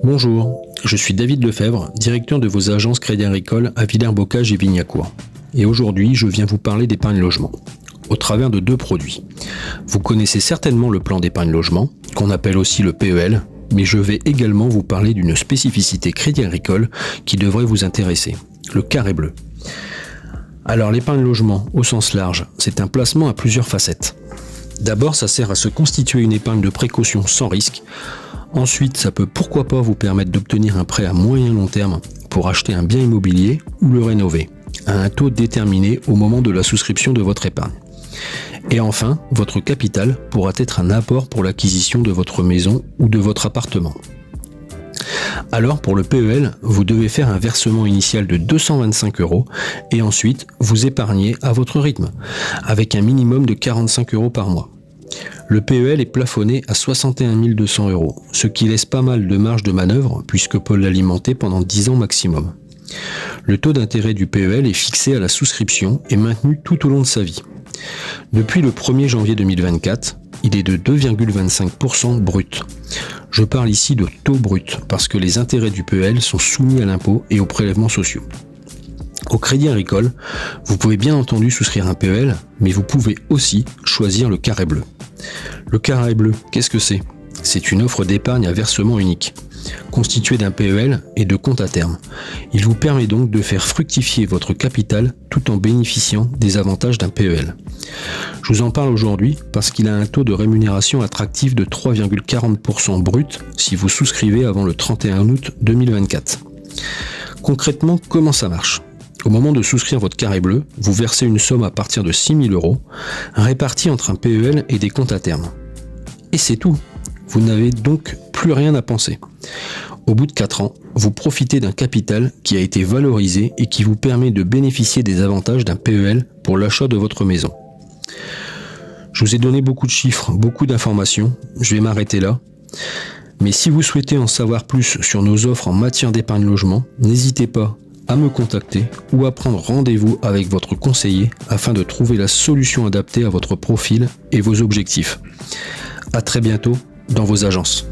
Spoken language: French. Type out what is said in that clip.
Bonjour, je suis David Lefebvre, directeur de vos agences Crédit Agricole à Villers-Bocage et Vignacourt. Et aujourd'hui, je viens vous parler d'épargne logement, au travers de 2 produits. Vous connaissez certainement le plan d'épargne logement, qu'on appelle aussi le PEL, mais je vais également vous parler d'une spécificité Crédit Agricole qui devrait vous intéresser, le carré bleu. Alors l'épargne logement, au sens large, c'est un placement à plusieurs facettes. D'abord, ça sert à se constituer une épargne de précaution sans risque. Ensuite, ça peut pourquoi pas vous permettre d'obtenir un prêt à moyen long terme pour acheter un bien immobilier ou le rénover, à un taux déterminé au moment de la souscription de votre épargne. Et enfin, votre capital pourra être un apport pour l'acquisition de votre maison ou de votre appartement. Alors pour le PEL, vous devez faire un versement initial de 225 € et ensuite vous épargnez à votre rythme, avec un minimum de 45 € par mois. Le PEL est plafonné à 61 200 €, ce qui laisse pas mal de marge de manœuvre puisque peut l'alimenter pendant 10 ans maximum. Le taux d'intérêt du PEL est fixé à la souscription et maintenu tout au long de sa vie. Depuis le 1er janvier 2024, il est de 2,25% brut. Je parle ici de taux brut parce que les intérêts du PEL sont soumis à l'impôt et aux prélèvements sociaux. Au Crédit Agricole, vous pouvez bien entendu souscrire un PEL, mais vous pouvez aussi choisir le carré bleu. Le carré bleu, qu'est-ce que c'est ? C'est une offre d'épargne à versement unique, constituée d'un PEL et de compte à terme. Il vous permet donc de faire fructifier votre capital tout en bénéficiant des avantages d'un PEL. Je vous en parle aujourd'hui parce qu'il a un taux de rémunération attractif de 3,40% brut si vous souscrivez avant le 31 août 2024. Concrètement, comment ça marche ? Au moment de souscrire votre carré bleu, vous versez une somme à partir de 6 000 €, répartie entre un PEL et des comptes à terme. Et c'est tout. Vous n'avez donc plus rien à penser. Au bout de 4 ans, vous profitez d'un capital qui a été valorisé et qui vous permet de bénéficier des avantages d'un PEL pour l'achat de votre maison. Je vous ai donné beaucoup de chiffres, beaucoup d'informations, je vais m'arrêter là. Mais si vous souhaitez en savoir plus sur nos offres en matière d'épargne logement, n'hésitez pas à me contacter ou à prendre rendez-vous avec votre conseiller afin de trouver la solution adaptée à votre profil et vos objectifs. À très bientôt dans vos agences.